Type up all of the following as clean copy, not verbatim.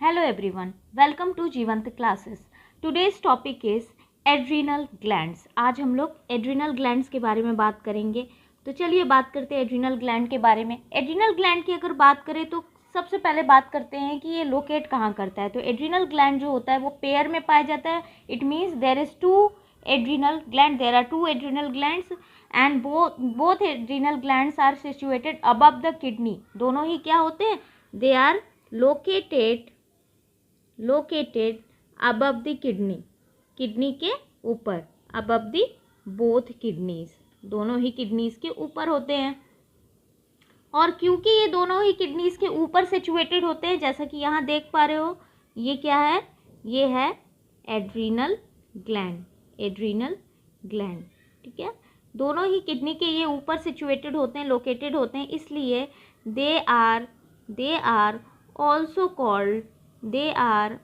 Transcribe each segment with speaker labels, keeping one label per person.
Speaker 1: Hello everyone, welcome to जीवंत classes. Today's topic is adrenal glands. आज हम लोग एड्रीनल ग्लैंड्स के बारे में बात करेंगे। तो चलिए बात करते हैं एड्रीनल ग्लैंड के बारे में। एड्रीनल ग्लैंड की अगर बात करें तो सबसे पहले बात करते हैं कि ये लोकेट कहाँ करता है। तो एड्रीनल ग्लैंड जो होता है वो पेयर में पाया जाता है। It means there is two adrenal gland, there are two adrenal glands and both adrenal glands are situated above the kidney. दोनों ही क्या होते हैं? They are located above the kidney के ऊपर, अबव द बोथ किडनीज, दोनों ही kidneys के ऊपर होते हैं। और क्योंकि ये दोनों ही किडनीज के ऊपर सिचुएटेड होते हैं, जैसा कि यहाँ देख पा रहे हो, ये क्या है? ये है एड्रीनल ग्लैंड, ठीक है। दोनों ही किडनी के ये ऊपर सिचुएटेड होते हैं, लोकेटेड होते हैं, इसलिए they are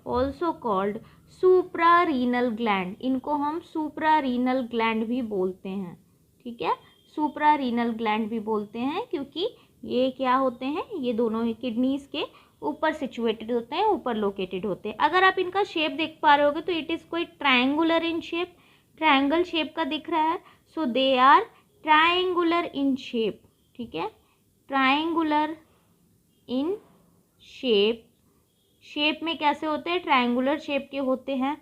Speaker 1: also called suprarenal gland. इनको हम सुप्रारीनल ग्लैंड भी बोलते हैं, ठीक है। सुप्रारीनल ग्लैंड भी बोलते हैं क्योंकि ये क्या होते हैं? ये दोनों ही किडनीज के ऊपर सिचुएटेड होते हैं, ऊपर लोकेटेड होते हैं। अगर आप इनका शेप देख पा रहे होगे तो इट इज़ कोई triangular in shape, triangle shape का दिख रहा है। So they are triangular in shape, ठीक है, ट्रायंगुलर इन शेप में कैसे होते हैं? ट्रायंगुलर शेप के होते हैं,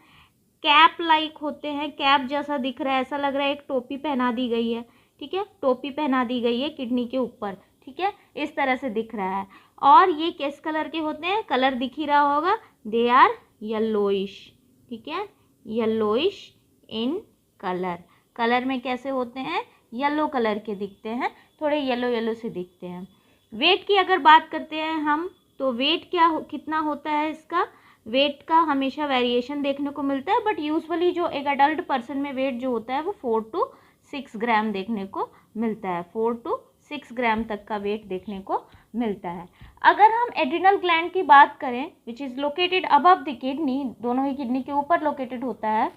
Speaker 1: कैप लाइक होते हैं, कैप जैसा दिख रहा है, ऐसा लग रहा है एक टोपी पहना दी गई है, ठीक है, टोपी पहना दी गई है किडनी के ऊपर, ठीक है, इस तरह से दिख रहा है। और ये किस कलर के होते हैं? कलर दिख ही रहा होगा, दे आर येलोइश, ठीक है, येलोइश इन कलर में कैसे होते हैं? येलो कलर के दिखते हैं, थोड़े येलो से दिखते हैं। वेट की अगर बात करते हैं हम, तो वेट कितना होता है इसका? वेट का हमेशा वेरिएशन देखने को मिलता है, बट यूजुअली जो एक अडल्ट पर्सन में वेट जो होता है वो 4 to 6 ग्राम देखने को मिलता है, 4 to 6 ग्राम तक का वेट देखने को मिलता है। अगर हम एड्रीनल ग्लैंड की बात करें, which is located above the kidney, दोनों ही किडनी के ऊपर लोकेटेड होता है,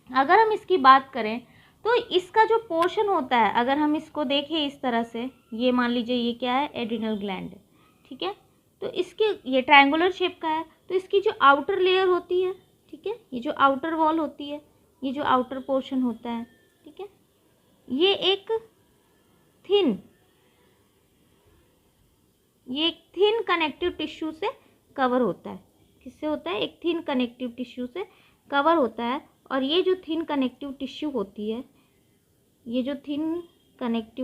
Speaker 1: अगर हम इसकी बात करें तो इसका जो पोर्शन होता है, अगर हम इसको देखें इस तरह से, ये मान लीजिए ये क्या है? एड्रीनल ग्लैंड, ठीक है। तो इसके ये ट्रायंगुलर शेप का है, तो इसकी जो आउटर लेयर होती है, ठीक है, ये जो आउटर वॉल होती है, ये जो आउटर पोर्शन होता है, ठीक है, ये एक थिन कनेक्टिव टिश्यू से कवर होता है। किससे होता है? एक थिन कनेक्टिव टिश्यू से कवर होता है। और ये जो थिन कनेक्टिव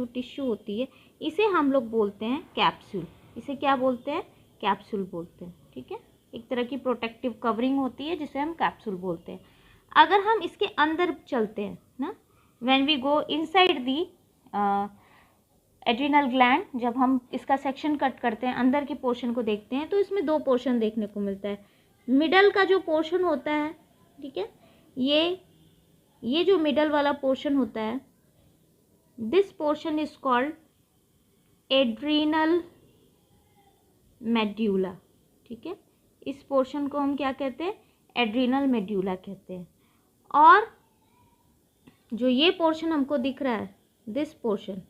Speaker 1: टिश्यू होती है, इसे हम लोग बोलते हैं कैप्सूल। इसे क्या बोलते हैं? कैप्सूल बोलते हैं, ठीक है। एक तरह की प्रोटेक्टिव कवरिंग होती है जिसे हम कैप्सूल बोलते हैं। अगर हम इसके अंदर चलते हैं ना, when we go inside the adrenal gland, जब हम इसका सेक्शन कट करते हैं, अंदर के पोर्शन को देखते हैं, तो इसमें 2 पोर्शन देखने को मिलता है। मिडल का जो पोर्शन होता है, ठीक है, ये जो मिडल वाला पोर्शन होता है, this portion is called adrenal medulla, ठीक है। इस पोर्शन को हम क्या कहते हैं? एड्रीनल मेड्यूला कहते हैं। और जो ये पोर्शन हमको दिख रहा है, दिस पोर्शन,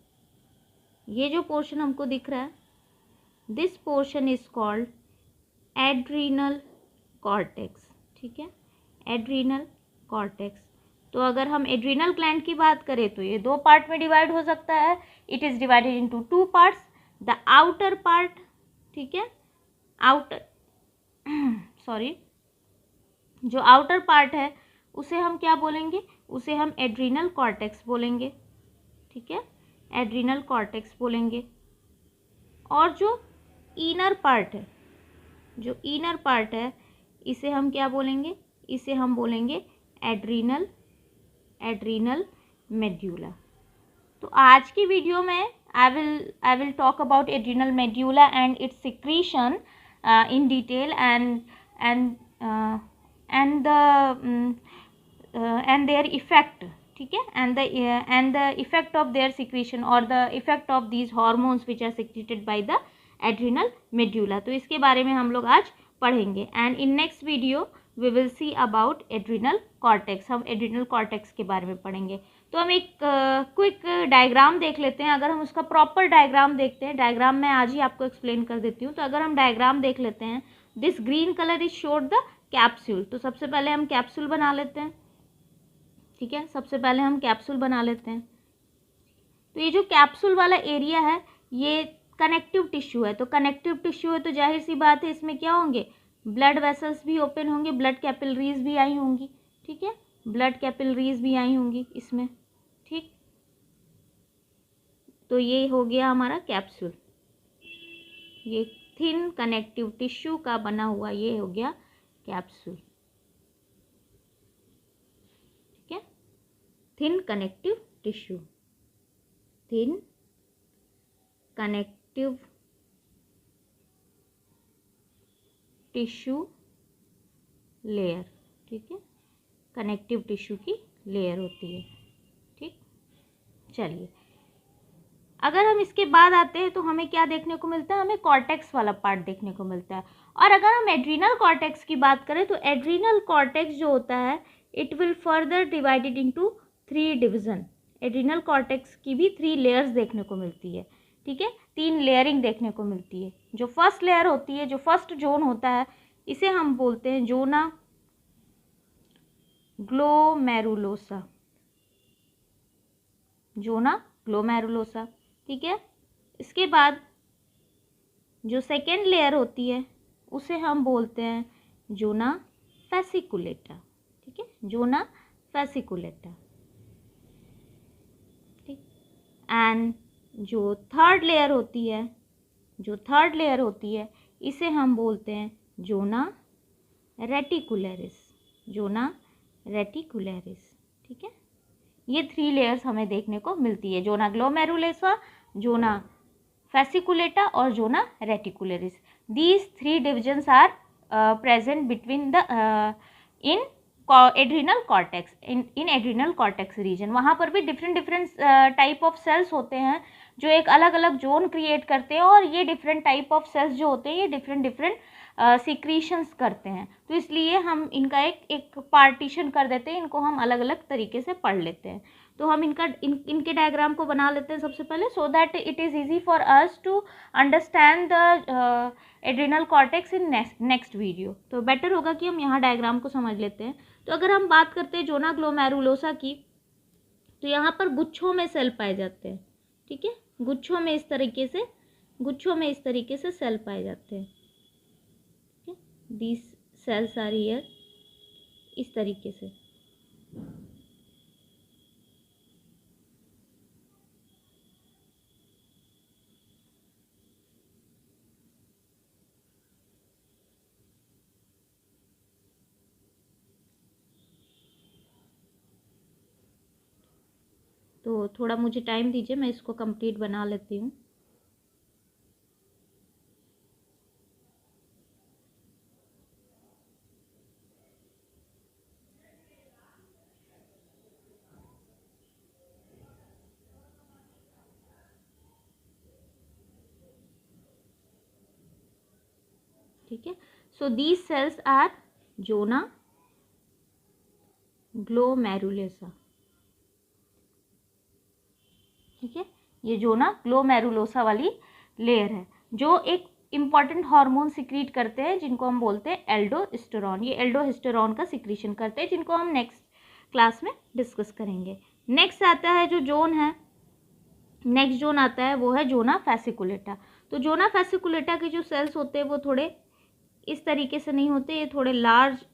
Speaker 1: ये जो पोर्शन हमको दिख रहा है, this portion is called adrenal cortex, ठीक है, एड्रीनल कॉर्टेक्स। तो अगर हम एड्रीनल ग्लैंड की बात करें तो ये 2 पार्ट में डिवाइड हो सकता है। It is divided into 2 parts, the outer part, ठीक है, जो आउटर पार्ट है उसे हम क्या बोलेंगे? उसे हम एड्रीनल कॉर्टेक्स बोलेंगे, ठीक है, एड्रीनल कॉर्टेक्स बोलेंगे। और जो इनर पार्ट है, इसे हम क्या बोलेंगे? इसे हम बोलेंगे एड्रीनल मेड्यूला। तो आज की वीडियो में I will talk about adrenal medulla and its secretion in detail and their effect, ठीक है, and the effect of their secretion or the effect of these hormones which are secreted by the adrenal medulla। तो इसके बारे में हम लोग आज पढ़ेंगे। And in next video we will see about adrenal cortex. हम एड्रीनल कॉर्टेक्स के बारे में पढ़ेंगे। तो हम एक क्विक डायग्राम देख लेते हैं। अगर हम उसका प्रॉपर डायग्राम देखते हैं, डायग्राम मैं आज ही आपको एक्सप्लेन कर देती हूँ। तो अगर हम डायग्राम देख लेते हैं, this green colour is showed the capsule. तो सबसे पहले हम कैप्सूल बना लेते हैं, ठीक है, सबसे पहले हम कैप्सूल बना लेते हैं। तो ये जो कैप्सूल वाला एरिया है ये कनेक्टिव टिश्यू है, तो कनेक्टिव टिश्यू है तो जाहिर सी बात है इसमें क्या होंगे, ब्लड वेसल्स भी ओपन होंगे, ब्लड कैपिलरीज भी आई होंगी, ठीक है, ब्लड कैपिलरीज भी आई होंगी इसमें, ठीक। तो ये हो गया हमारा कैप्सूल, ये थिन कनेक्टिव टिश्यू का बना हुआ ये हो गया कैप्सूल, ठीक है, thin connective tissue, thin connective tissue layer, ठीक है, कनेक्टिव टिश्यू की लेयर होती है, ठीक। चलिए अगर हम इसके बाद आते हैं तो हमें क्या देखने को मिलता है, हमें कॉर्टेक्स वाला पार्ट देखने को मिलता है। और अगर हम एड्रीनल कॉर्टेक्स की बात करें तो एड्रीनल कॉर्टेक्स जो होता है it will further divided into 3 division. Adrenal cortex की भी 3 लेयर्स देखने को मिलती है, ठीक है, 3 लेयरिंग देखने को मिलती है। जो फर्स्ट लेयर होती है, जो फर्स्ट जोन होता है, इसे हम बोलते हैं जोना ग्लोमेरुलोसा, जोना ग्लोमेरुलोसा, ठीक है। इसके बाद जो सेकेंड लेयर होती है उसे हम बोलते हैं जोना फैसिकुलेटा, ठीक है, जोना फैसिकुलेटा, ठीक। एंड जो थर्ड लेयर होती है, जो थर्ड लेयर होती है इसे हम बोलते हैं जोना रेटिकुलरिस, जोना रेटिकुलरिस, ठीक है। ये 3 लेयर्स हमें देखने को मिलती है, जोना ग्लोमेरुलोसा, जोना फैसिकुलेटा और zona reticularis. These 3 divisions are present between the in adrenal cortex, in adrenal cortex region. वहाँ पर भी डिफरेंट टाइप ऑफ सेल्स होते हैं जो एक अलग अलग जोन क्रिएट करते हैं, और ये डिफरेंट टाइप ऑफ सेल्स जो होते हैं ये डिफरेंट सिक्रीशंस करते हैं। तो इसलिए हम इनका एक पार्टीशन कर देते हैं, इनको हम अलग अलग तरीके से पढ़ लेते हैं। तो हम इनके डायग्राम को बना लेते हैं सबसे पहले, so that it is easy for us to understand the adrenal cortex in next video. तो बेटर होगा कि हम यहाँ डायग्राम को समझ लेते हैं। तो अगर हम बात करते हैं जोना ग्लोमेरुलोसा की, तो यहाँ पर गुच्छों में सेल पाए जाते हैं, ठीक है, गुच्छों में इस तरीके से सेल पाए जाते हैं, ठीक है, दीज सेल्स आर हियर, इस तरीके से। तो थोड़ा मुझे टाइम दीजिए, मैं इसको कंप्लीट बना लेती हूँ। ठीक है, so these cells are zona glomerulosa, ठीक है, ये जोना ग्लोमेरुलोसा वाली लेयर है जो एक इम्पॉर्टेंट हार्मोन सिक्रीट करते हैं जिनको हम बोलते हैं एल्डोस्टेरोन। ये एल्डोस्टेरोन का सिक्रीशन करते हैं, जिनको हम नेक्स्ट क्लास में डिस्कस करेंगे। नेक्स्ट आता है जो जोन है, नेक्स्ट जोन आता है वो है जोना फैसिकुलेटा। तो जोना फैसिकुलेटा के जो सेल्स होते हैं वो थोड़े इस तरीके से नहीं होते, ये थोड़े लार्ज,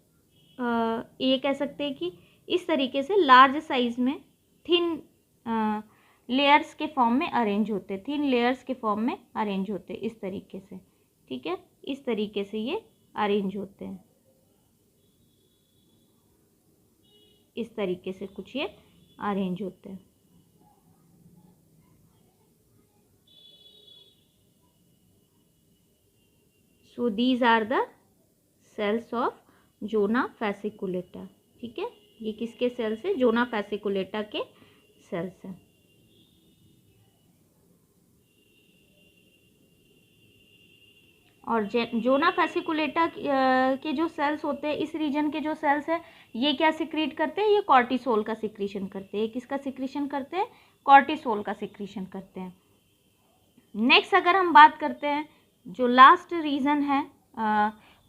Speaker 1: ये कह सकते हैं कि इस तरीके से लार्ज साइज में थिन लेयर्स के फॉर्म में अरेंज होते हैं, थिन लेयर्स के फॉर्म में अरेंज होते हैं इस तरीके से, ठीक है, इस तरीके से ये अरेंज होते हैं, इस तरीके से कुछ ये अरेंज होते हैं। So these are the cells of zona fasciculata, ठीक है, ये किसके सेल्स है, जोना फैसिकुलेटा के सेल्स हैं। और जोना फैसिकुलेटा के जो सेल्स होते हैं, इस रीजन के जो सेल्स हैं, ये क्या सिक्रीट करते हैं, ये कॉर्टिसोल का सिक्रीशन करते हैं। किसका सिक्रीशन करते हैं, कॉर्टिसोल का सिक्रीशन करते हैं। नेक्स्ट अगर हम बात करते हैं जो लास्ट रीजन है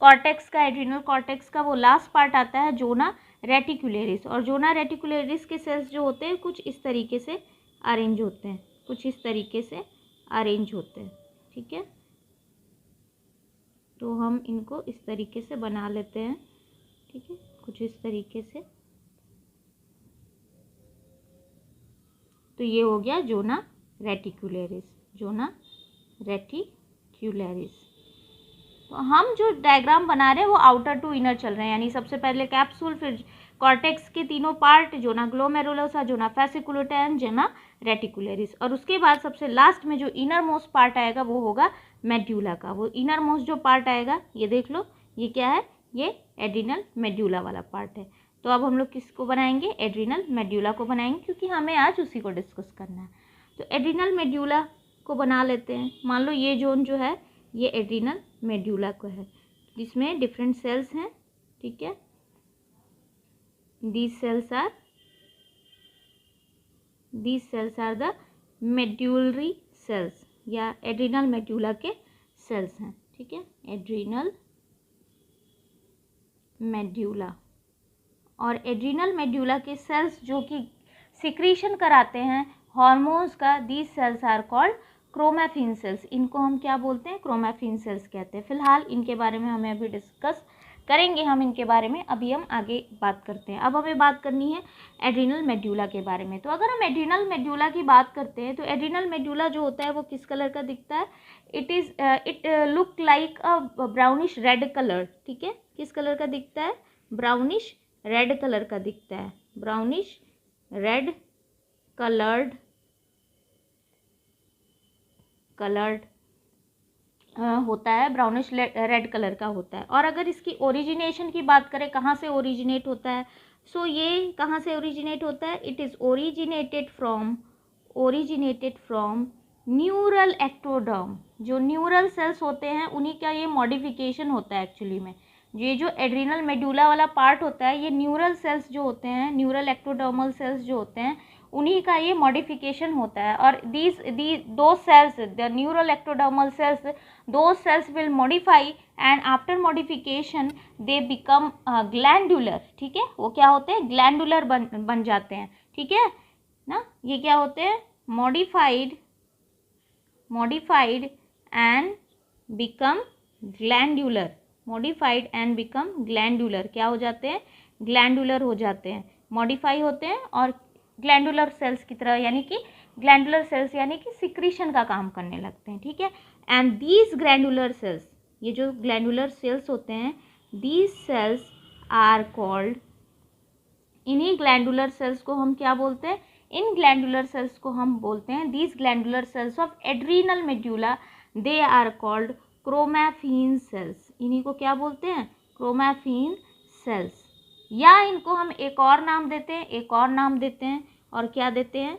Speaker 1: कॉर्टेक्स का, एड्रिनल कॉर्टेक्स का वो लास्ट पार्ट आता है जोना रेटिकुलरिस, और जोना रेटिकुलरिस के सेल्स जो होते हैं कुछ इस तरीके से अरेंज होते हैं, कुछ इस तरीके से अरेंज होते हैं, ठीक है। तो हम इनको इस तरीके से बना लेते हैं, ठीक है, कुछ इस तरीके से। तो ये हो गया जोना रेटिकुलरिस, जोना रेटिकुलरिस। तो हम जो डायग्राम बना रहे हैं वो आउटर टू इनर चल रहे हैं, यानी सबसे पहले कैप्सूल, फिर कॉर्टेक्स के तीनों part, zona glomerulosa, zona fasciculata and zona reticularis, और उसके बाद सबसे लास्ट में जो इनर मोस्ट पार्ट आएगा वो होगा मेड्यूला का। वो इनर मोस्ट जो पार्ट आएगा ये देख लो, ये क्या है, ये एड्रिनल मेड्यूला वाला पार्ट है। तो अब हम लोग किसको बनाएंगे, एड्रिनल मेड्यूला को बनाएंगे, क्योंकि हमें आज उसी को डिस्कस करना है। तो एड्रिनल मेड्यूला को बना लेते हैं। मान लो ये जोन जो है ये एड्रिनल मेड्यूला को है, जिसमें डिफरेंट सेल्स हैं, ठीक है। these cells are the medullary cells, या एड्रिनल मेड्यूला के सेल्स हैं, ठीक है, एड्रिनल मेड्यूला। और एड्रिनल मेड्यूला के सेल्स जो कि सिक्रीशन कराते हैं हार्मोन्स का, these cells are called chromaffin cells. इनको हम क्या बोलते हैं, क्रोमैफिन सेल्स कहते हैं। फिलहाल इनके बारे में हमें अभी डिस्कस करेंगे, हम इनके बारे में अभी हम आगे बात करते हैं। अब हमें बात करनी है एड्रिनल मेड्यूला के बारे में। तो अगर हम एड्रिनल मेड्यूला की बात करते हैं तो एड्रिनल मेड्यूला जो होता है वो किस कलर का दिखता है, it look like a brownish red colour, ठीक है। किस कलर का दिखता है, ब्राउनिश रेड कलर का दिखता है, ब्राउनिश रेड कलर्ड होता है, ब्राउनिश रेड कलर का होता है। और अगर इसकी ओरिजिनेशन की बात करें, कहाँ से ओरिजिनेट होता है, सो ये कहाँ से ओरिजिनेट होता है, it is originated from neural ectoderm. जो न्यूरल सेल्स होते हैं उन्हीं का ये मॉडिफिकेशन होता है एक्चुअली में। ये जो एड्रिनल मेडुला वाला पार्ट होता है, ये न्यूरल सेल्स जो होते हैं, न्यूरल एक्टोडर्मल सेल्स जो होते हैं, उन्हीं का ये मॉडिफिकेशन होता है। और दो cells, the neural ectodermal cells, दो cells will modify and after modification they become glandular, ठीक है। वो क्या होते हैं, ग्लैंडुलर बन जाते हैं, ठीक है ना। ये क्या होते हैं, modified and become glandular, modified and become glandular, क्या हो जाते हैं, ग्लैंडुलर हो जाते हैं, मॉडिफाई होते हैं और ग्लैंडुलर सेल्स की तरह, यानी कि ग्लैंडुलर सेल्स यानी कि सिक्रीशन का काम करने लगते हैं, ठीक है। एंड दीज ग्लैंडुलर सेल्स, ये जो ग्लैंडुलर सेल्स होते हैं, दीज सेल्स आर कॉल्ड, इन्हीं ग्लैंडुलर सेल्स को हम क्या बोलते हैं, इन ग्लैंडुलर सेल्स को हम बोलते हैं these glandular cells of adrenal medulla, they are called chromaffin cells. इन्हीं को क्या बोलते हैं, क्रोमैफिन सेल्स। या इनको हम एक और नाम देते हैं, और क्या देते हैं,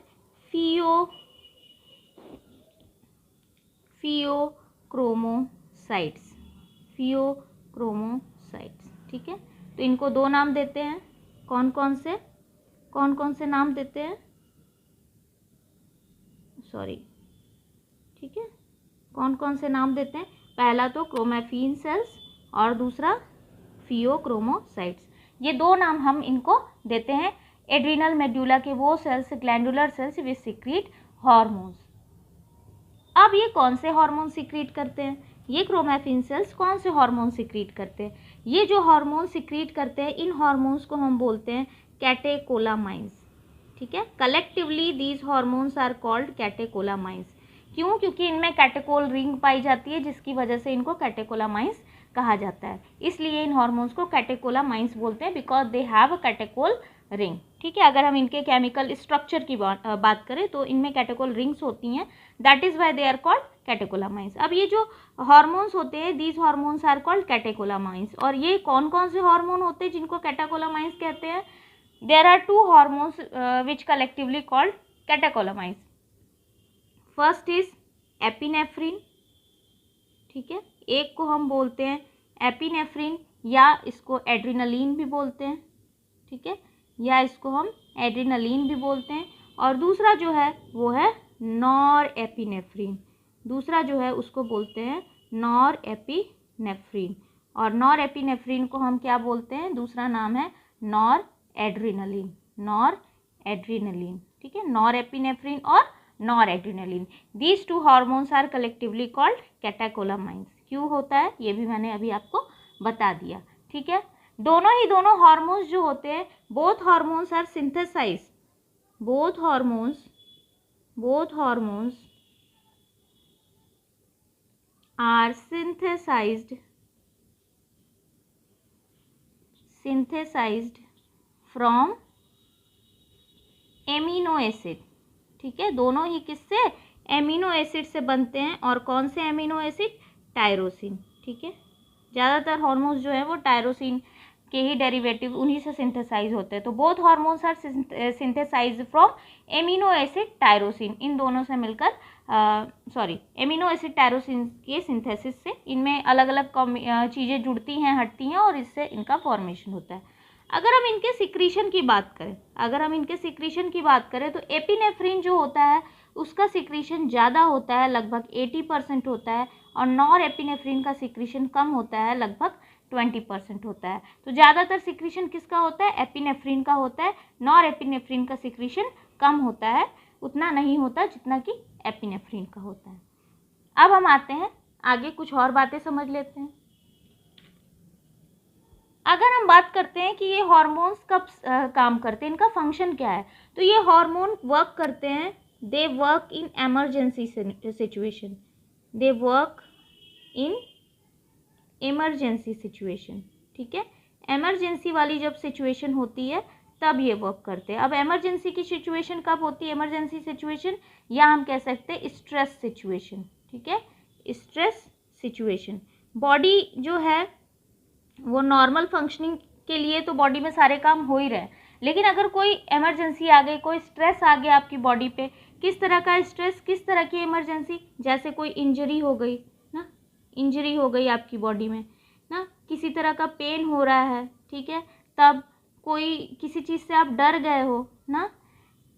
Speaker 1: फियोक्रोमोसाइट्स, ठीक है। तो इनको दो नाम देते हैं, कौन कौन से नाम देते हैं, ठीक है, कौन से नाम देते हैं, पहला तो क्रोमैफिन सेल्स और दूसरा फियोक्रोमोसाइट्स। ये दो नाम हम इनको देते हैं एड्रिनल मेड्यूला के वो cells, glandular cells which secrete hormones. अब ये कौन से हार्मोन सिक्रीट करते हैं, ये क्रोमैफिन सेल्स कौन से हार्मोन सिक्रीट करते हैं, ये जो हार्मोन सिक्रीट करते हैं इन हार्मोन्स को हम बोलते हैं कैटेकोलामाइंस, ठीक है। Collectively these hormones are called catecholamines. क्यों, क्योंकि इनमें कैटेकोल रिंग पाई जाती है, जिसकी वजह से इनको कैटेकोलामाइंस कहा जाता है। इसलिए इन हार्मोन्स को कैटेकोलामाइंस बोलते हैं, because they have a catechol ring, ठीक है। अगर हम इनके केमिकल स्ट्रक्चर की बात करें तो इनमें कैटेकोल रिंग्स होती हैं, that is why they are called catecholamines. अब ये जो हार्मोन्स होते हैं, these hormones are called catecholamines. और ये कौन कौन से हार्मोन होते हैं जिनको कैटेकोलामाइंस कहते हैं, there are two hormones which collectively called catecholamines. First is epinephrine, ठीक है, एक को हम बोलते हैं एपिनेफ्रिन, या इसको एड्रिनलिन भी बोलते हैं, ठीक है, या इसको हम एड्रिनलिन भी बोलते हैं। और दूसरा जो है वो है नॉरएपिनेफ्रिन, दूसरा जो है उसको बोलते हैं नॉरएपिनेफ्रिन। और नॉर एपिनेफ्रिन को हम क्या बोलते हैं, दूसरा नाम है नॉर एड्रिनलिन, नॉर एड्रिनलिन, ठीक है, नॉर एपिनेफ्रिन और nor adrenaline. These two hormones are collectively called catecholamines. क्यों होता है ये भी मैंने अभी आपको बता दिया, ठीक है। दोनों हार्मोन्स जो होते हैं, both hormones are synthesized, both hormones are synthesized from amino acid, ठीक है, दोनों ही किससे, एमिनो एसिड से बनते हैं। और कौन से एमिनो एसिड, टायरोसिन, ठीक है। ज़्यादातर हार्मोन्स जो है वो टायरोसिन के ही डेरिवेटिव उन्हीं से सिंथेसाइज होते हैं। तो both hormones are synthesized from amino acid tyrosine, इन दोनों से मिलकर एमिनो एसिड टायरोसिन के सिंथेसिस से इनमें अलग अलग चीज़ें जुड़ती हैं, हटती हैं और इससे इनका फॉर्मेशन होता है। अगर हम इनके सिक्रीशन की बात करें तो एपिनेफ्रिन जो होता है उसका सिक्रीशन ज़्यादा होता है, लगभग 80% होता है, और नॉर एपिनेफ्रिन का सिक्रीशन कम होता है, लगभग 20% होता है। तो ज़्यादातर सिक्रीशन किसका होता है, एपिनेफ्रिन का होता है। नॉर एपिनेफ्रिन का सिक्रीशन कम होता है, उतना नहीं होता जितना कि एपिनेफ्रिन का होता है। अब हम आते हैं आगे, कुछ और बातें समझ लेते हैं। अगर हम बात करते हैं कि ये हार्मोन्स कब काम करते हैं, इनका फंक्शन क्या है, तो ये हार्मोन वर्क करते हैं, they work in emergency situation, they work in emergency situation, ठीक है। एमरजेंसी वाली जब सिचुएशन होती है तब ये वर्क करते हैं। अब एमरजेंसी की सिचुएशन कब होती है, इमरजेंसी सिचुएशन, या हम कह सकते हैं स्ट्रेस सिचुएशन, ठीक है, स्ट्रेस सिचुएशन। बॉडी जो है वो नॉर्मल फंक्शनिंग के लिए तो बॉडी में सारे काम हो ही रहे, लेकिन अगर कोई इमरजेंसी आ गई, कोई स्ट्रेस आ गया आपकी बॉडी पे, किस तरह का स्ट्रेस, किस तरह की इमरजेंसी, जैसे कोई इंजरी हो गई ना, इंजरी हो गई आपकी बॉडी में ना, किसी तरह का पेन हो रहा है, ठीक है, तब कोई किसी चीज़ से आप डर गए हो ना,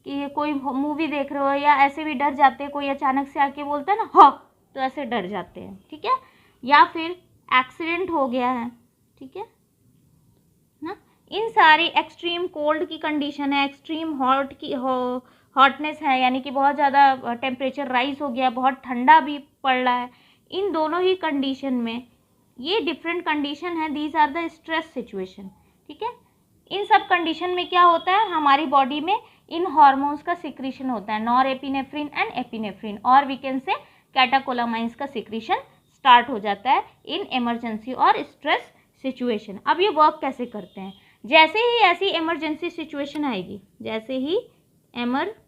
Speaker 1: कि कोई मूवी देख रहे हो या ऐसे भी डर जाते हैं, कोई अचानक से आके बोलता है ना हाँ, तो ऐसे डर जाते हैं, ठीक है। या फिर एक्सीडेंट हो गया है, ठीक है ना, इन सारी एक्सट्रीम कोल्ड की कंडीशन है, एक्सट्रीम हॉटनेस है, यानी कि बहुत ज़्यादा टेम्परेचर राइज हो गया, बहुत ठंडा भी पड़ रहा है, इन दोनों ही कंडीशन में, ये डिफरेंट कंडीशन है, these are the stress situation, ठीक है। इन सब कंडीशन में क्या होता है, हमारी बॉडी में इन हार्मोन्स का सिक्रीशन होता है, नॉर एपिनेफ्रिन एंड एपिनेफ्रिन, और वी कैन से कैटेकोलामाइंस का सिक्रीशन स्टार्ट हो जाता है इन इमरजेंसी और स्ट्रेस सिचुएशन। अब ये वर्क कैसे करते हैं, जैसे ही ऐसी इमरजेंसी सिचुएशन आएगी, जैसे ही इमरजेंसी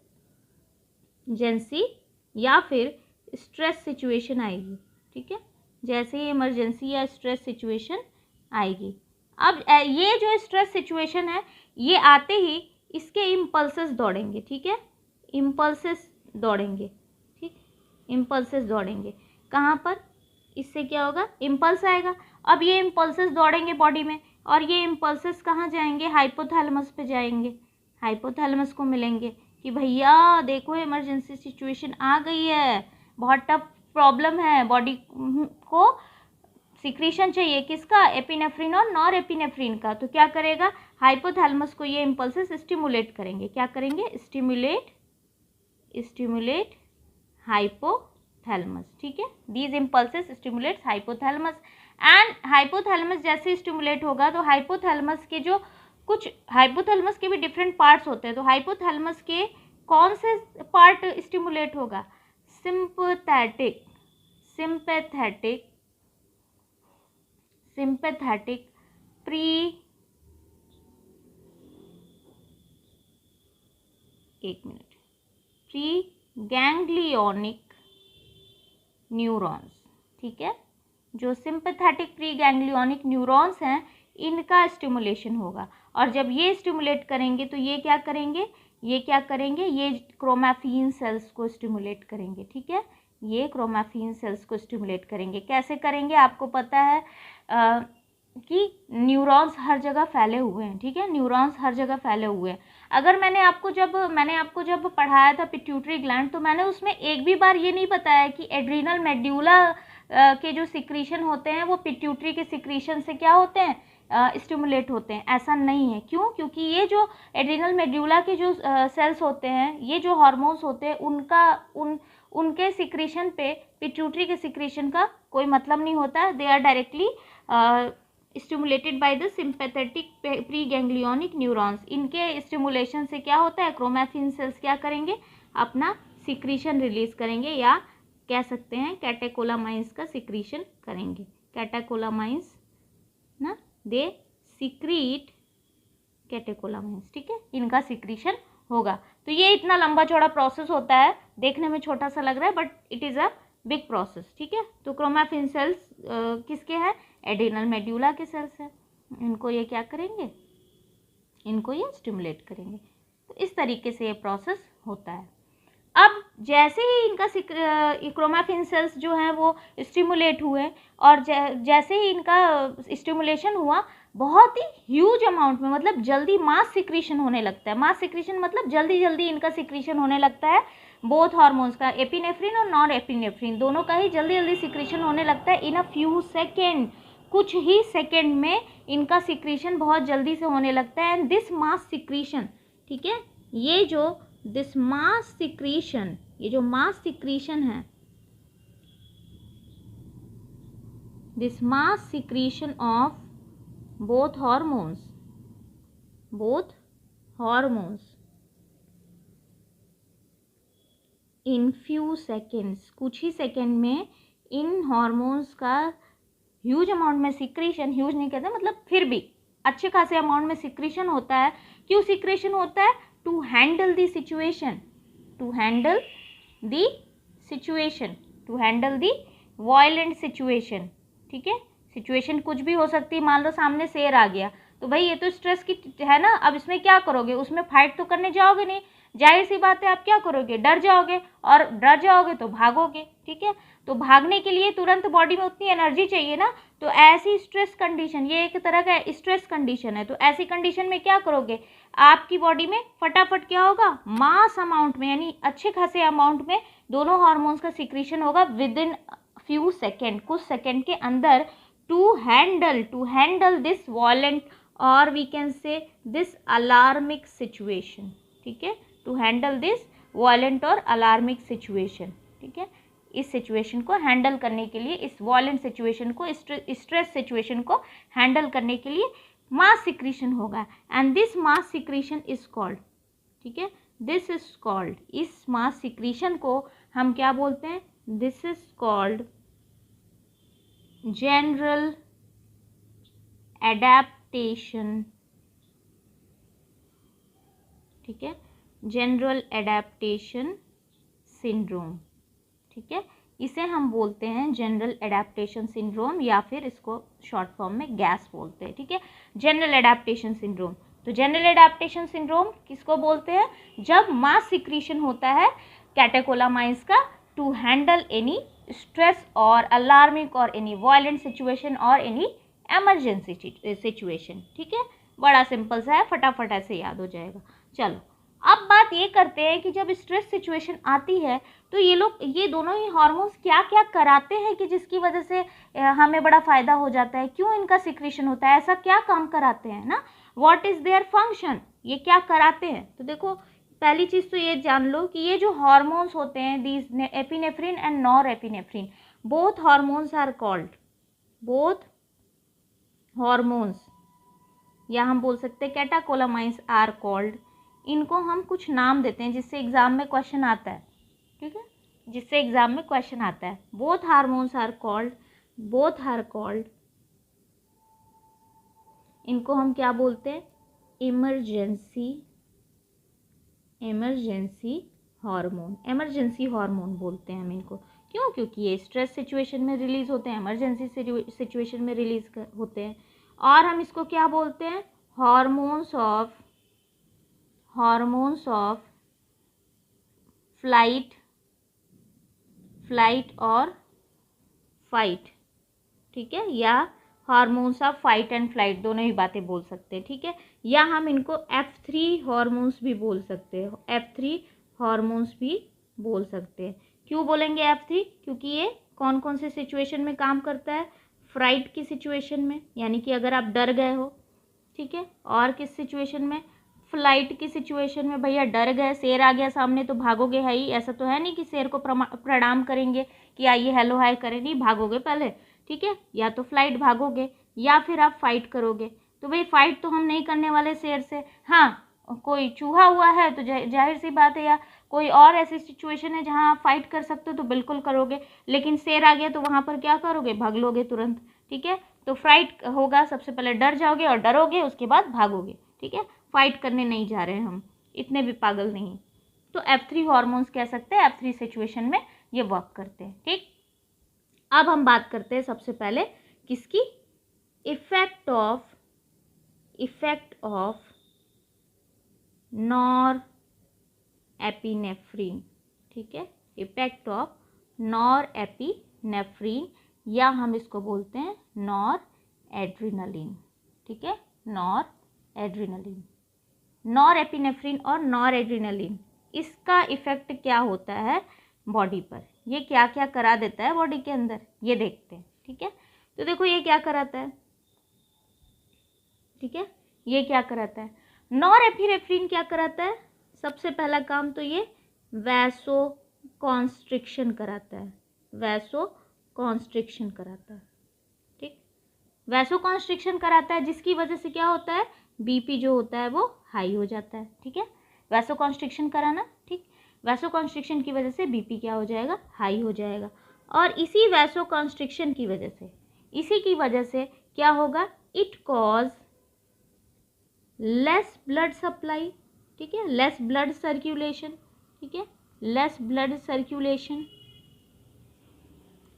Speaker 1: या फिर स्ट्रेस सिचुएशन आएगी, ठीक है, जैसे ही इमरजेंसी या स्ट्रेस सिचुएशन आएगी, अब ये जो स्ट्रेस सिचुएशन है, ये आते ही इसके इम्पल्सेस दौड़ेंगे, ठीक है, इम्पल्सेस दौड़ेंगे, ठीक, इम्पल्सेस दौड़ेंगे कहाँ पर, इससे क्या होगा, इम्पल्स आएगा। अब ये इम्पल्सेस दौड़ेंगे बॉडी में, और ये इम्पल्सेस कहाँ जाएंगे, हाइपोथैलेमस पे जाएंगे, हाइपोथैलेमस को मिलेंगे कि भैया देखो इमरजेंसी सिचुएशन आ गई है, बहुत टफ प्रॉब्लम है, बॉडी को सिक्रीशन चाहिए, किसका, एपिनेफ्रिन और नॉर एपिनेफ्रिन का। तो क्या करेगा, हाइपोथैलेमस को ये इम्पल्सेस स्टिमुलेट करेंगे, क्या करेंगे, स्टिमुलेट हाइपोथैलेमस, ठीक है, these impulses stimulates hypothalamus, and hypothalamus जैसे स्टिमुलेट होगा तो हाइपोथैलेमस के जो कुछ, हाइपोथैलेमस के भी डिफरेंट पार्ट्स होते हैं, तो हाइपोथैलेमस के कौन से पार्ट स्टिमुलेट होगा, सिंपैथेटिक प्री गैंग्लियोनिक न्यूरॉन्स, ठीक है, जो सिंपैथेटिक प्री गैंग्लियोनिक न्यूरॉन्स हैं इनका स्टिमुलेशन होगा, और जब ये स्टिमुलेट करेंगे तो ये क्या करेंगे, ये क्रोमैफिन सेल्स को स्टिमुलेट करेंगे, ठीक है, ये क्रोमैफिन सेल्स को स्टिमुलेट करेंगे। कैसे करेंगे, आपको पता है कि न्यूरॉन्स हर जगह फैले हुए हैं, ठीक है, न्यूरॉन्स हर जगह फैले हुए हैं। अगर मैंने आपको जब पढ़ाया था पिट्यूटरी ग्लैंड, तो मैंने उसमें एक भी बार ये नहीं बताया कि एड्रीनल मेड्यूला के जो सिक्रीशन होते हैं वो पिट्यूटरी के सिक्रीशन से क्या होते हैं, स्टिमुलेट होते हैं। ऐसा नहीं है, क्यों? क्योंकि ये जो एड्रिनल मेड्यूला के जो सेल्स होते हैं, ये जो हार्मोन्स होते हैं, उनके सिक्रीशन पे पिट्यूटरी के सिक्रीशन का कोई मतलब नहीं होता है। They are directly stimulated by the sympathetic pre ganglionic neurons. इनके स्टिमुलेशन से क्या होता है, क्रोमैटिन सेल्स क्या करेंगे, अपना सिक्रीशन रिलीज करेंगे, या कह सकते हैं कैटेकोलामाइंस का सिक्रीशन करेंगे। कैटेकोलामाइंस ना, दे सिक्रीट कैटेकोलामाइंस, ठीक है, इनका सिक्रीशन होगा। तो ये इतना लंबा चौड़ा प्रोसेस होता है, देखने में छोटा सा लग रहा है but it is a big process, ठीक है। तो क्रोमैटिन सेल्स किसके हैं, एड्रिनल मेड्यूला के सेल्स हैं। इनको ये क्या करेंगे, इनको ये स्टिमुलेट करेंगे। तो इस तरीके से ये प्रोसेस होता है। अब जैसे ही इनका क्रोमैटिन सेल्स जो हैं वो स्टिमुलेट हुए, और जैसे ही इनका स्टिमुलेशन हुआ, बहुत ही ह्यूज अमाउंट में, मतलब जल्दी मास सिक्रीशन होने लगता है। मास सिक्रीशन मतलब जल्दी जल्दी इनका सिक्रीशन होने लगता है, बोथ हार्मोन्स का, एपिनेफ्रिन और नॉन एपिनेफ्रिन दोनों का ही जल्दी जल्दी सिक्रीशन होने लगता है इन अ फ्यू सेकेंड। कुछ ही सेकेंड में इनका सिक्रीशन बहुत जल्दी से होने लगता है। एंड दिस मास सिक्रीशन, ठीक है, ये जो दिस मास सिक्रीशन, ये जो मास सिक्रीशन है, this mass secretion of both hormones in few seconds, कुछ ही सेकेंड में इन हॉर्मोन्स का ह्यूज अमाउंट में सिक्रीशन, ह्यूज नहीं कहते मतलब फिर भी अच्छे खासे अमाउंट में सिक्रीशन होता है। क्यों सिक्रीशन होता है, to handle the situation, to handle the situation, to handle the violent situation, ठीक है। सिचुएशन कुछ भी हो सकती है, मान लो सामने शेर आ गया, तो भाई ये तो स्ट्रेस की है ना, अब इसमें क्या करोगे, उसमें फाइट तो करने जाओगे नहीं, जाहिर सी बात है आप क्या करोगे, डर जाओगे, और डर जाओगे तो भागोगे, ठीक है। तो भागने के लिए तुरंत बॉडी में उतनी एनर्जी चाहिए ना, तो ऐसी स्ट्रेस कंडीशन, ये एक तरह का स्ट्रेस कंडीशन है, तो ऐसी कंडीशन में क्या करोगे, आपकी बॉडी में फटाफट क्या होगा, मास अमाउंट में, यानी अच्छे खासे अमाउंट में दोनों हार्मोन्स का सिक्रीशन होगा विद इन फ्यू सेकेंड, कुछ सेकेंड के अंदर, to handle this violent or we can say this alarmic situation, ठीक है, to handle this violent और alarmic situation, ठीक है। इस सिचुएशन को हैंडल करने के लिए, इस वायलेंट सिचुएशन को, स्ट्रेस सिचुएशन को हैंडल करने के लिए मास सिक्रीशन होगा। And this mass secretion is called, ठीक है, दिस इज कॉल्ड, इस मास सिक्रीशन को हम क्या बोलते हैं, this is called general adaptation, ठीक है, जनरल एडेप्टेशन सिंड्रोम, ठीक है, इसे हम बोलते हैं जनरल एडेप्टेशन सिंड्रोम, या फिर इसको शॉर्ट फॉर्म में गैस बोलते हैं, ठीक है, जनरल एडेप्टेशन सिंड्रोम। तो जनरल एडेप्टेशन सिंड्रोम किसको बोलते हैं, जब मास सिक्रीशन होता है कैटेकोलामाइंस का टू हैंडल एनी स्ट्रेस और अलार्मिंग और एनी वायलेंट सिचुएशन और एनी एमरजेंसी सिचुएशन, ठीक है, बड़ा सिंपल सा है, फटाफट ऐसे याद हो जाएगा। चलो अब बात ये करते हैं कि जब स्ट्रेस सिचुएशन आती है तो ये दोनों ही हार्मोन्स क्या क्या कराते हैं कि जिसकी वजह से हमें बड़ा फ़ायदा हो जाता है, क्यों इनका सिक्रीशन होता है, ऐसा क्या काम कराते हैं ना, व्हाट इज़ देयर फंक्शन, ये क्या कराते हैं। तो देखो पहली चीज़ तो ये जान लो कि ये जो हार्मोन्स होते हैं, these epinephrine and nor epinephrine, both hormones are called, both hormones, या हम बोल सकते हैं कैटेकोलामाइंस आर कॉल्ड, इनको हम कुछ नाम देते हैं जिससे एग्जाम में क्वेश्चन आता है, ठीक है, जिससे एग्जाम में क्वेश्चन आता है। Both hormones are called, both are called, इनको हम क्या बोलते हैं, इमरजेंसी हार्मोन, इमरजेंसी हार्मोन बोलते हैं हम इनको। क्यों, क्योंकि ये स्ट्रेस सिचुएशन में रिलीज होते हैं, इमरजेंसी सिचुएशन में रिलीज होते हैं। और हम इसको क्या बोलते हैं, हार्मोन्स ऑफ फ्लाइट और फाइट, ठीक है, या hormones of fight and flight, दोनों ही बातें बोल सकते हैं, ठीक है। या हम इनको F3 हार्मोन्स भी बोल सकते हैं, F3 हार्मोन्स भी बोल सकते हैं। क्यों बोलेंगे F3, क्योंकि ये कौन कौन से सिचुएशन में काम करता है? फ्राइट की सिचुएशन में, यानी कि अगर आप डर गए हो, ठीक है। और किस सिचुएशन में? फ्लाइट की सिचुएशन में। भैया डर गए, शेर आ गया सामने तो भागोगे है ही, ऐसा तो है नहीं कि शेर को प्रणाम करेंगे कि आइए हेलो हाय करें, नहीं, भागोगे पहले, ठीक है। या तो फ्लाइट भागोगे या फिर आप फाइट करोगे। तो भाई फाइट तो हम नहीं करने वाले शेर से। हाँ, कोई चूहा हुआ है तो जाहिर सी बात है, या कोई और ऐसी सिचुएशन है जहाँ आप फाइट कर सकते हो तो बिल्कुल करोगे, लेकिन शेर आ गया तो वहाँ पर क्या करोगे? भाग लोगे तुरंत, ठीक है। तो फाइट होगा, सबसे पहले डर जाओगे और डरोगे, उसके बाद भागोगे, ठीक है। फाइट करने नहीं जा रहे हैं हम, इतने भी पागल नहीं। तो F3 हॉर्मोन्स कह सकते हैं F3 सिचुएशन में ये वर्क करते हैं, ठीक। अब हम बात करते हैं सबसे पहले किसकी? इफेक्ट ऑफ नॉर एपिनेफ्रीन, ठीक है। इफेक्ट ऑफ नॉर एपिनेफ्रीन, या हम इसको बोलते हैं नॉर एड्रिनलिन, ठीक है। नॉर एड्रिनलिन, नॉर एपिनेफ्रीन और नॉर एड्रिनलिन, इसका इफेक्ट क्या होता है बॉडी पर? ये क्या क्या करा देता है बॉडी के अंदर, ये देखते हैं, ठीक है। तो देखो ये क्या कराता है, ठीक है। ये क्या कराता है? नॉर एपिनेफ्रीन क्या कराता है? सबसे पहला काम तो ये वैसो कॉन्स्ट्रिक्शन कराता है, वैसो कॉन्स्ट्रिक्शन कराता है, ठीक। वैसो कॉन्स्ट्रिक्शन कराता है, जिसकी वजह से क्या होता है? बीपी जो होता है वो हाई हो जाता है, ठीक है। वैसो कॉन्स्ट्रिक्शन कराना, ठीक। वैसो कॉन्स्ट्रिक्शन की वजह से बीपी क्या हो जाएगा? हाई हो जाएगा। और इसी वैसो कॉन्स्ट्रिक्शन की वजह से, इसी की वजह से क्या होगा? It cause less blood supply, ठीक है, लेस ब्लड सर्कुलेशन, ठीक है, लेस ब्लड सर्कुलेशन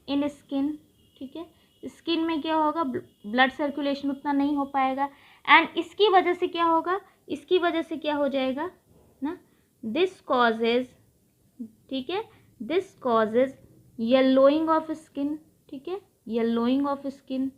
Speaker 1: इन स्किन, ठीक है। स्किन में क्या होगा? ब्लड सर्कुलेशन उतना नहीं हो पाएगा, एंड इसकी वजह से क्या होगा? इसकी वजह से क्या हो जाएगा ना? दिस कॉजेज, ठीक है, this causes yellowing of skin, ठीक है, yellowing of skin,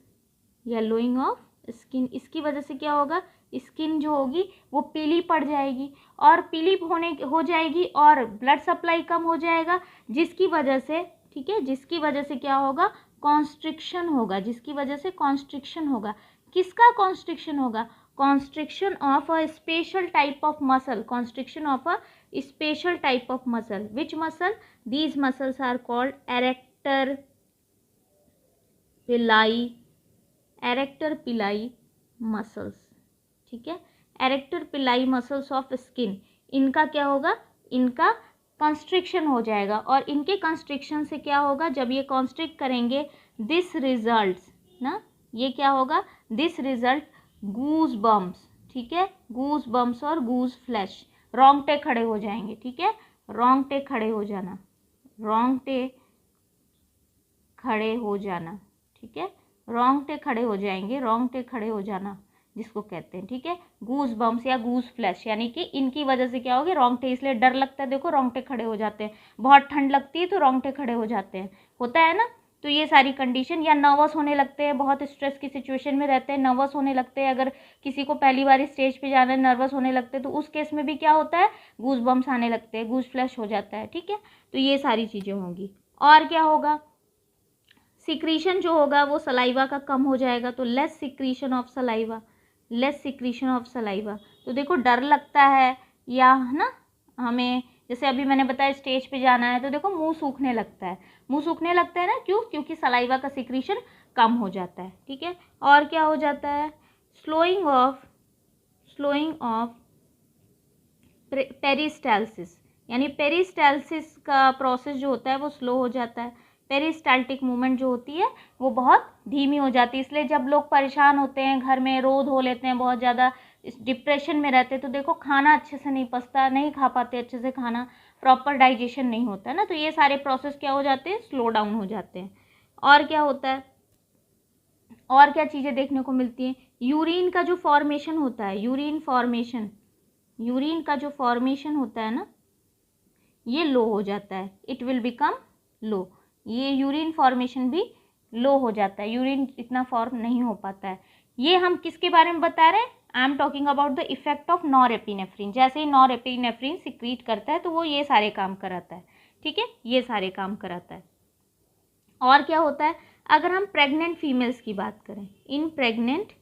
Speaker 1: yellowing of skin. इसकी वजह से क्या होगा? स्किन जो होगी वो पीली पड़ जाएगी, और पीली हो जाएगी और ब्लड सप्लाई कम हो जाएगा, जिसकी वजह से, ठीक है, जिसकी वजह से क्या होगा? कॉन्स्ट्रिक्शन होगा, जिसकी वजह से कॉन्स्ट्रिक्शन होगा। किसका कॉन्स्ट्रिक्शन होगा? Constriction of a special type of muscle, constriction of a special type of muscle. Which muscle? These muscles are called arrector pili muscles, ठीक है। Erector pili muscles of skin, इनका क्या होगा? इनका कंस्ट्रिक्शन हो जाएगा, और इनके कंस्ट्रिक्शन से क्या होगा? जब ये कॉन्स्ट्रिक्ट करेंगे, दिस रिजल्ट्स ना, ये क्या होगा? दिस रिजल्ट गूज बम्प्स, ठीक है, गूज बम्प्स और गूज फ्लैश, रोंगटे खड़े हो जाएंगे, ठीक है। रोंगटे खड़े हो जाना, रोंगटे खड़े हो जाना, ठीक है, रोंगटे खड़े हो जाएंगे, रोंगटे खड़े हो जाना जिसको कहते हैं, ठीक है। गूज बम्प्स या गूज फ्लैश, यानी कि इनकी वजह से क्या होगी? रोंगटे, इसलिए डर लगता है, देखो रोंगटे खड़े हो जाते हैं, बहुत ठंड लगती है तो रोंगटे खड़े हो जाते हैं, होता है ना। तो ये सारी कंडीशन, या नर्वस होने लगते हैं, बहुत स्ट्रेस की सिचुएशन में रहते हैं, नर्वस होने लगते हैं। अगर किसी को पहली बार स्टेज पे जाना है, नर्वस होने लगते हैं, तो उस केस में भी क्या होता है? गूज बम्प्स आने लगते हैं, गूज फ्लैश हो जाता है, ठीक है। तो ये सारी चीज़ें होंगी। और क्या होगा? सिक्रीशन जो होगा वो सलाइवा का कम हो जाएगा, तो less secretion of saliva, less secretion of saliva. तो देखो डर लगता है, या ना हमें, जैसे अभी मैंने बताया स्टेज पे जाना है, तो देखो मुंह सूखने लगता है, मुंह सूखने लगता है ना, क्यों? क्योंकि सलाइवा का सिक्रीशन कम हो जाता है, ठीक है। और क्या हो जाता है? स्लोइंग ऑफ पेरिस्टाल्सिस, यानी पेरिस्टाल्सिस का प्रोसेस जो होता है वो स्लो हो जाता है, पेरिस्टाल्टिक मूवमेंट जो होती है वो बहुत धीमी हो जाती है। इसलिए जब लोग परेशान होते हैं, घर में रो धो लेते हैं, बहुत ज़्यादा डिप्रेशन में रहते हैं, तो देखो खाना अच्छे से नहीं पचता, नहीं खा पाते अच्छे से खाना, प्रॉपर डाइजेशन नहीं होता है ना, तो ये सारे प्रोसेस क्या हो जाते हैं? स्लो डाउन हो जाते हैं। और क्या होता है? और क्या चीज़ें देखने को मिलती हैं? यूरिन का जो फॉर्मेशन होता है, यूरिन का जो फॉर्मेशन होता है ना, ये लो हो जाता है, इट विल बिकम लो, ये यूरिन फॉर्मेशन भी लो हो जाता है, यूरिन इतना फॉर्म नहीं हो पाता है। ये हम किसके बारे में बता रहे हैं? I am talking about the effect of norepinephrine. जैसे ही और क्या होता है, अगर हम प्रेग्नेंट फीमेल्स की बात करें, इन प्रेग्नेंट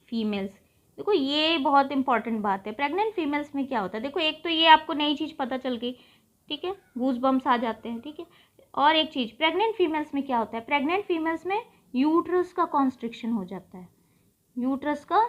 Speaker 1: फीमेल्स, देखो ये बहुत इंपॉर्टेंट बात है। प्रेग्नेंट फीमेल्स में क्या होता है, देखो एक तो ये आपको नई चीज़ पता चल गई, ठीक है, गूज बम्स आ जाते हैं, ठीक है। और एक चीज़, प्रेग्नेंट फीमेल्स में क्या होता है, प्रेग्नेंट फीमेल्स में यूट्रस का कॉन्स्ट्रिक्शन हो जाता है, यूट्रस का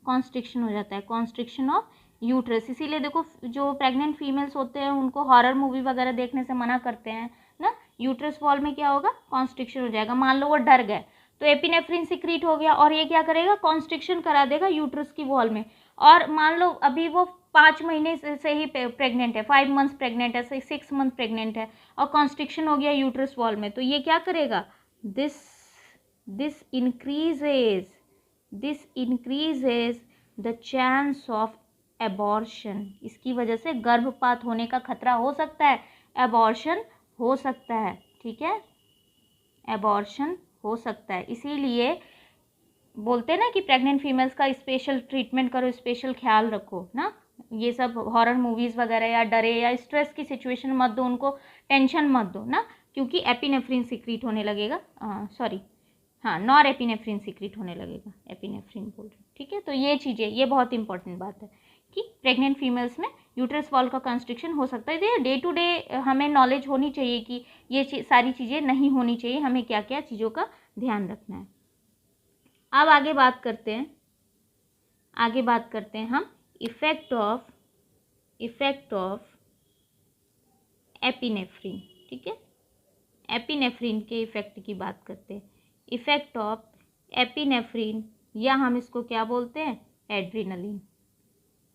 Speaker 1: कॉन्स्ट्रिक्शन हो जाता है, कॉन्स्ट्रिक्शन ऑफ यूट्रस। इसीलिए देखो जो प्रेग्नेंट फीमेल्स होते हैं उनको हॉरर मूवी वगैरह देखने से मना करते हैं ना, यूट्रस वॉल में क्या होगा, कॉन्स्ट्रिक्शन हो जाएगा। मान लो वो डर गए तो एपिनेफ्रिन सिक्रीट हो गया और ये क्या करेगा, कॉन्स्ट्रिक्शन करा देगा यूट्रस की वॉल में। और मान लो अभी वो 5 महीने से ही प्रेग्नेंट है, 5 मंथ्स प्रेग्नेंट है, 6 मंथ प्रेग्नेंट है और कॉन्स्ट्रिक्शन हो गया यूट्रस वॉल में, तो ये क्या करेगा, this increases the chance of abortion. इसकी वजह से गर्भपात होने का खतरा हो सकता है, एबॉर्शन हो सकता है, ठीक है, एबॉर्शन हो सकता है। इसीलिए बोलते हैं ना कि प्रेग्नेंट फीमेल्स का स्पेशल ट्रीटमेंट करो, स्पेशल ख्याल रखो ना, ये सब हॉरर मूवीज़ वगैरह या डरे या स्ट्रेस की सिचुएशन मत दो उनको, टेंशन मत दो ना, क्योंकि एपिनेफ्रिन सिक्रीट होने लगेगा, नॉर एपिनेफ्रिन सिक्रीट होने लगेगा, एपिनेफ्रिन बोल रहे, ठीक है। तो ये चीज़ें, ये बहुत इंपॉर्टेंट बात है कि प्रेग्नेंट फीमेल्स में यूट्रस वॉल का कंस्ट्रिक्शन हो सकता है। ये डे टू डे हमें नॉलेज होनी चाहिए कि ये सारी चीज़ें नहीं होनी चाहिए, हमें क्या क्या चीज़ों का ध्यान रखना है। अब आगे बात करते हैं हम इफ़ेक्ट ऑफ एपिनेफ्रिन, ठीक है, एपिनेफ्रिन के इफ़ेक्ट की बात करते हैं। इफ़ेक्ट ऑफ एपिनेफ्रिन, या हम इसको क्या बोलते हैं, एड्रीनलिन,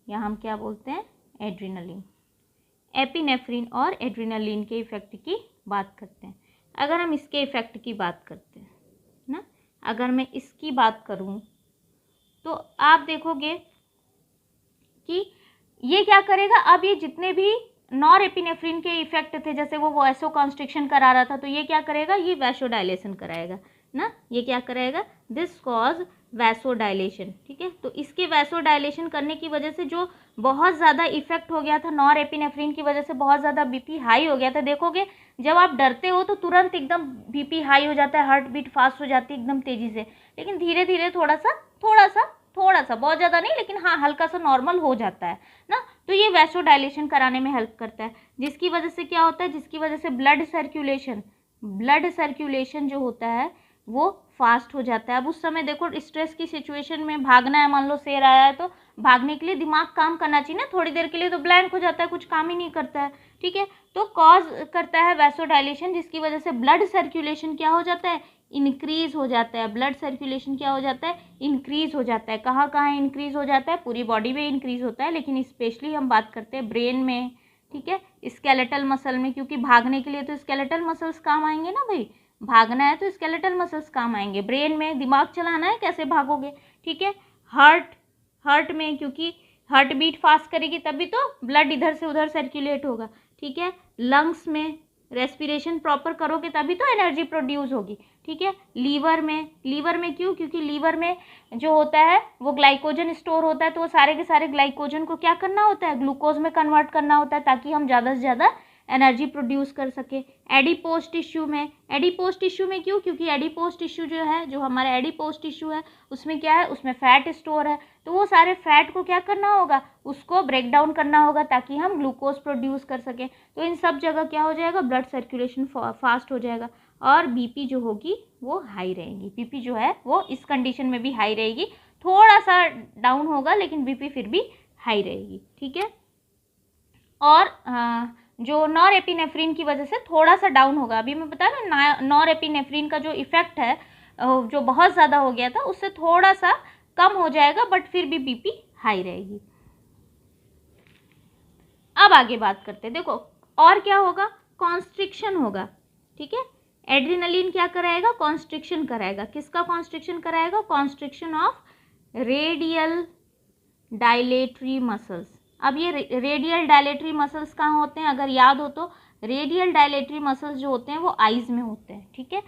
Speaker 1: या हम क्या बोलते हैं, एड्रीनलिन। एपिनेफ्रिन और एड्रीनलिन के इफ़ेक्ट की बात करते हैं। अगर हम इसके इफ़ेक्ट की बात करते हैं ना, अगर मैं इसकी बात करूं तो आप देखोगे कि ये क्या करेगा, अब ये जितने भी नॉर एपिनेफ्रिन के इफेक्ट थे, जैसे वो वैसो कॉन्स्ट्रिक्शन करा रहा था, तो ये क्या करेगा, ये वैसोडाइलेशन कराएगा ना, ये क्या कराएगा, दिस कॉज वैसोडाइलेशन, ठीक है। तो इसके वैसोडाइलेशन करने की वजह से जो बहुत ज़्यादा इफेक्ट हो गया था नॉर एपिनेफ्रिन की वजह से, बहुत ज़्यादा बीपी हाई हो गया था। देखोगे जब आप डरते हो तो तुरंत एकदम बीपी हाई हो जाता है, हार्ट बीट फास्ट हो जाती है एकदम तेज़ी से, लेकिन धीरे धीरे थोड़ा सा बहुत ज़्यादा नहीं, लेकिन हाँ हल्का सा नॉर्मल हो जाता है ना। तो ये वैसोडाइलेशन कराने में हेल्प करता है, जिसकी वजह से क्या होता है, जिसकी वजह से ब्लड सर्कुलेशन जो होता है वो फास्ट हो जाता है। अब उस समय देखो स्ट्रेस की सिचुएशन में भागना है, मान लो शेर आया है तो भागने के लिए दिमाग काम करना चाहिए ना, थोड़ी देर के लिए तो ब्लैंक हो जाता है, कुछ काम ही नहीं करता है, ठीक है। तो कॉज करता है वैसोडाइलेशन, जिसकी वजह से ब्लड सर्कुलेशन क्या हो जाता है, इंक्रीज हो जाता है। ब्लड सर्कुलेशन क्या हो जाता है, इंक्रीज हो जाता है। कहाँ कहाँ इंक्रीज हो जाता है, पूरी बॉडी में इंक्रीज होता है, लेकिन स्पेशली हम बात करते हैं ब्रेन में, ठीक है, स्केलेटल मसल में, क्योंकि भागने के लिए तो स्केलेटल मसल्स काम आएंगे ना भाई, भागना है तो स्केलेटल मसल्स काम आएंगे। ब्रेन में दिमाग चलाना है, कैसे भागोगे, ठीक है। हार्ट में, क्योंकि हार्ट बीट फास्ट करेगी तभी तो ब्लड इधर से उधर सर्कुलेट होगा, ठीक है। लंग्स में रेस्पिरेशन प्रॉपर करोगे तभी तो एनर्जी प्रोड्यूस होगी, ठीक है। लीवर में क्यों, क्योंकि लीवर में जो होता है वो ग्लाइकोजन स्टोर होता है, तो वो सारे के सारे ग्लाइकोजन को क्या करना होता है, ग्लूकोज में कन्वर्ट करना होता है, ताकि हम ज़्यादा से ज़्यादा एनर्जी प्रोड्यूस कर सके। एडिपोज टिश्यू में क्यों, क्योंकि एडिपोज टिश्यू जो है, जो हमारा एडिपोज टिश्यू है, उसमें क्या है, उसमें फैट स्टोर है, तो वो सारे फैट को क्या करना होगा, उसको ब्रेक डाउन करना होगा ताकि हम ग्लूकोज प्रोड्यूस कर सकें। तो इन सब जगह क्या हो जाएगा, ब्लड सर्कुलेशन फास्ट हो जाएगा और बीपी जो होगी वो हाई रहेगी। बीपी जो है वो इस कंडीशन में भी हाई रहेगी, थोड़ा सा डाउन होगा लेकिन बीपी फिर भी हाई रहेगी, ठीक है। और जो नॉर एपिनेफ्रिन की वजह से थोड़ा सा डाउन होगा, अभी मैं बता रहा हूँ नॉर एपिनेफ्रिन का जो इफेक्ट है जो बहुत ज़्यादा हो गया था उससे थोड़ा सा कम हो जाएगा, बट फिर भी बीपी हाई रहेगी। अब आगे बात करते हैं, देखो और क्या होगा, कॉन्स्ट्रिक्शन होगा, ठीक है। एड्रिनलिन क्या कराएगा, कॉन्स्ट्रिक्शन कराएगा। किसका कॉन्स्ट्रिक्शन कराएगा, constriction of radial dilatory muscles. अब ये रेडियल डायलेटरी मसल्स कहाँ होते हैं, अगर याद हो तो रेडियल डायलेटरी मसल्स जो होते हैं वो आईज में होते हैं, ठीक है।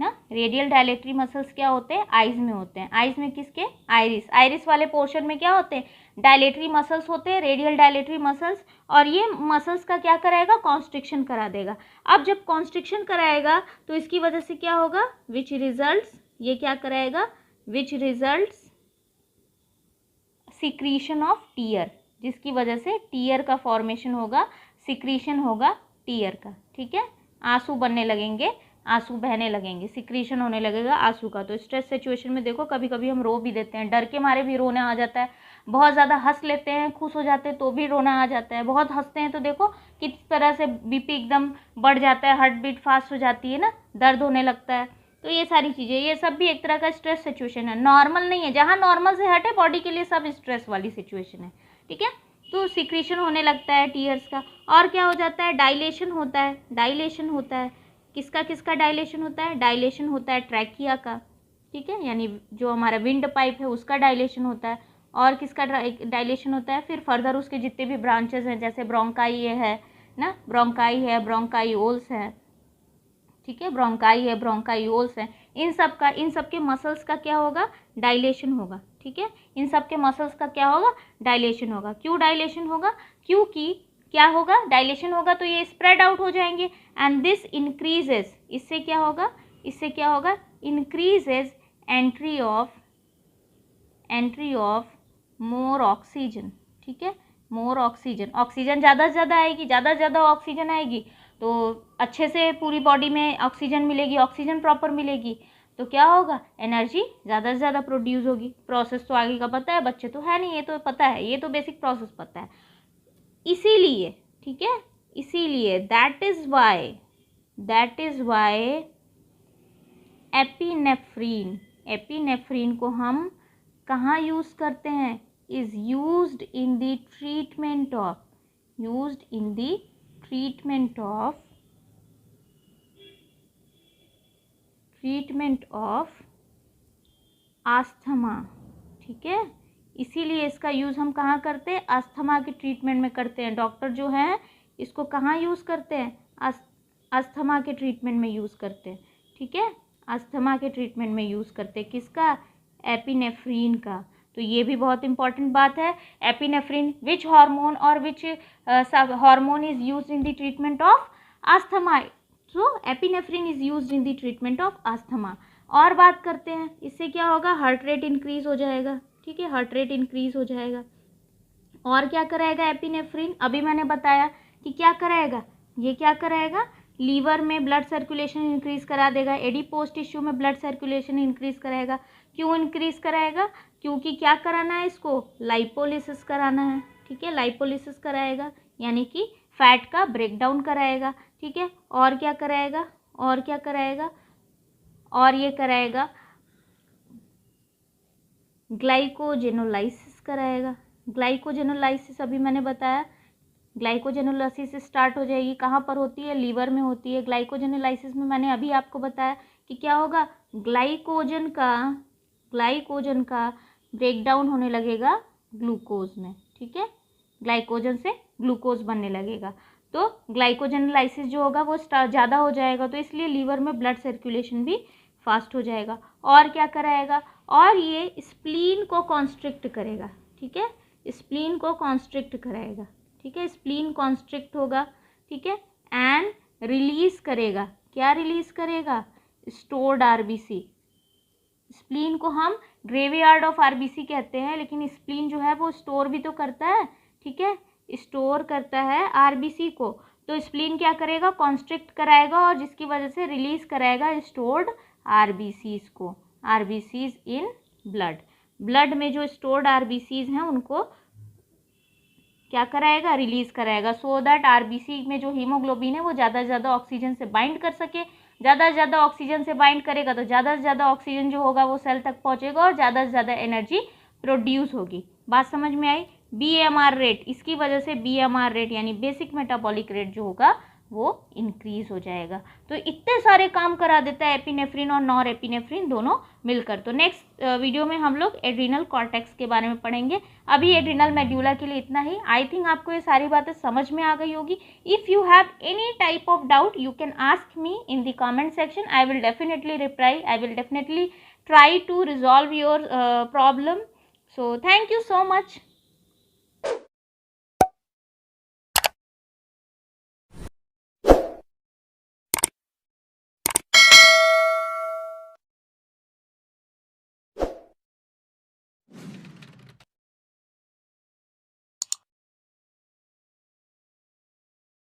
Speaker 1: ना। रेडियल डायलेटरी मसल्स क्या होते हैं, आइज में होते हैं। आइज में किसके, आइरिस, आइरिस वाले पोर्शन में क्या होते हैं, डायलेटरी मसल्स होते हैं, रेडियल डायलेटरी मसल्स। और ये मसल्स का क्या कराएगा, कॉन्स्ट्रिक्शन करा देगा। अब जब कॉन्स्ट्रिक्शन कराएगा तो इसकी वजह से क्या होगा, विच रिजल्ट्स, ये क्या कराएगा, which results secretion of tear, जिसकी वजह से टीयर का फॉर्मेशन होगा, सिक्रीशन होगा टीयर का, ठीक है। आंसू बनने लगेंगे, आंसू बहने लगेंगे, सिक्रीशन होने लगेगा आंसू का। तो स्ट्रेस सिचुएशन में देखो कभी कभी हम रो भी देते हैं, डर के मारे भी रोना आ जाता है, बहुत ज़्यादा हंस लेते हैं, खुश हो जाते हैं तो भी रोना आ जाता है, बहुत हंसते हैं तो देखो किस तरह से बीपी एकदम बढ़ जाता है, हार्ट बीट फास्ट हो जाती है ना, दर्द होने लगता है। तो ये सारी चीज़ें, ये सब भी एक तरह का स्ट्रेस सिचुएशन है, नॉर्मल नहीं है, जहाँ नॉर्मल से हटे बॉडी के लिए सब स्ट्रेस वाली सिचुएशन है, ठीक है। तो सिक्रीशन होने लगता है टीयर्स का। और क्या हो जाता है, डायलेशन होता है, डायलेशन होता है, किसका किसका डायलेशन होता है, डायलेशन होता है ट्रैकिया का, ठीक है, यानी जो हमारा विंड पाइप है उसका डायलेशन होता है। और किसका डायलेशन होता है, फिर फर्दर उसके जितने भी ब्रांचेस हैं, जैसे ब्रोंकाई है ना, ब्रोंकाई है, ब्रोंकाइओल्स है, ठीक है, ब्रोंकाई है, ब्रोंकाइओल्स है, इन सब का, इन सब के मसल्स का क्या होगा, डायलेशन होगा, ठीक है। इन सब के मसल्स का क्या होगा, डायलेशन होगा। क्यों डायलेशन होगा, क्योंकि क्या होगा, डायलेशन होगा तो ये स्प्रेड आउट हो जाएंगे, एंड दिस इंक्रीजेस, इससे क्या होगा, इससे क्या होगा, increases entry of more oxygen, ठीक है, मोर ऑक्सीजन, ऑक्सीजन ज़्यादा से ज़्यादा आएगी, ज़्यादा से ज़्यादा ऑक्सीजन आएगी तो अच्छे से पूरी बॉडी में ऑक्सीजन मिलेगी, ऑक्सीजन प्रॉपर मिलेगी तो क्या होगा, एनर्जी ज़्यादा से ज़्यादा प्रोड्यूस होगी। प्रोसेस तो आगे का पता है, बच्चे तो है नहीं, ये तो पता है, ये तो बेसिक प्रोसेस पता है। इसीलिए, ठीक है, इसीलिए that is why epinephrine, epinephrine को हम कहाँ यूज़ करते हैं, is used in the treatment of asthma, ठीक है। इसीलिए इसका यूज़ हम कहाँ करते हैं, अस्थमा के ट्रीटमेंट में करते हैं। डॉक्टर जो हैं इसको कहाँ यूज़ करते हैं, अस्थमा के ट्रीटमेंट में यूज़ करते हैं, ठीक है, अस्थमा के ट्रीटमेंट में यूज़ करते हैं, किसका, एपिनेफ्रीन का। तो ये भी बहुत इंपॉर्टेंट बात है, एपिनेफ्रीन विच हार्मोन और which hormone is used in the treatment of asthma, so epinephrine is used in the treatment of asthma. और बात करते हैं, इससे क्या होगा, हार्ट रेट इंक्रीज़ हो जाएगा, ठीक है, हार्ट रेट इंक्रीज़ हो जाएगा। और क्या कराएगा एपिनेफ्रीन, अभी मैंने बताया कि क्या कराएगा, ये क्या कराएगा, लीवर में ब्लड सर्कुलेशन इंक्रीज़ करा देगा, एडिपोज टिश्यू में ब्लड सर्कुलेशन इंक्रीज़ कराएगा। क्यों इंक्रीज़ कराएगा, क्योंकि क्या कराना है इसको, लाइपोलिसिस कराना है, ठीक है, लाइपोलिसिस कराएगा, यानी कि फैट का ब्रेकडाउन कराएगा, ठीक है। और क्या कराएगा, और क्या कराएगा, और ये कराएगा ग्लाइकोजेनोलाइसिस कराएगा। ग्लाइकोजेनोलाइसिस अभी मैंने बताया, ग्लाइकोजेनोलाइसिस स्टार्ट हो जाएगी, कहाँ पर होती है, लीवर में होती है। ग्लाइकोजेनोलाइसिस में मैंने अभी आपको बताया कि क्या होगा, ग्लाइकोजन का ब्रेकडाउन होने लगेगा ग्लूकोज में, ठीक है, ग्लाइकोजन से ग्लूकोज बनने लगेगा। तो ग्लाइकोजेनोलाइसिस जो होगा वो ज़्यादा हो जाएगा, तो इसलिए लीवर में ब्लड सर्कुलेशन भी फास्ट हो जाएगा। और क्या कराएगा, और ये स्प्लीन को कॉन्स्ट्रिक्ट करेगा, ठीक है, स्प्लीन को कॉन्स्ट्रिक्ट कराएगा, ठीक है, स्प्लीन कॉन्स्ट्रिक्ट होगा, ठीक है, एंड रिलीज़ करेगा, क्या रिलीज़ करेगा, स्टोर्ड आरबीसी। स्प्लीन को हम ग्रेवयार्ड ऑफ आरबीसी कहते हैं, लेकिन स्प्लीन जो है वो स्टोर भी तो करता है, ठीक है, स्टोर करता है आरबीसी को। तो स्प्लीन क्या करेगा, कॉन्स्ट्रिक्ट कराएगा और जिसकी वजह से रिलीज कराएगा स्टोर्ड आरबीसीज को, आरबीसीज इन ब्लड में जो स्टोर्ड आरबीसीज हैं उनको क्या कराएगा, रिलीज कराएगा, सो दैट आरबीसी में जो हीमोग्लोबिन है वो ज़्यादा से ज़्यादा ऑक्सीजन से बाइंड कर सके। ज़्यादा से ज़्यादा ऑक्सीजन से बाइंड करेगा तो ज़्यादा से ज़्यादा ऑक्सीजन जो होगा वो सेल तक पहुँचेगा और ज़्यादा से ज़्यादा एनर्जी प्रोड्यूस होगी। बात समझ में आई। BMR रेट, इसकी वजह से BMR रेट यानी बेसिक मेटाबॉलिक रेट जो होगा वो इंक्रीज हो जाएगा। तो इतने सारे काम करा देता है एपिनेफ्रिन और नॉर एपिनेफ्रिन दोनों मिलकर। तो नेक्स्ट वीडियो में हम लोग एड्रिनल कॉर्टेक्स के बारे में पढ़ेंगे। अभी एड्रिनल मेड्यूला के लिए इतना ही। आई थिंक आपको ये सारी बातें समझ में आ गई होगी। If you have any type of doubt you can ask me in the comment section. I will definitely reply, I will definitely try to resolve your problem. So thank you so much.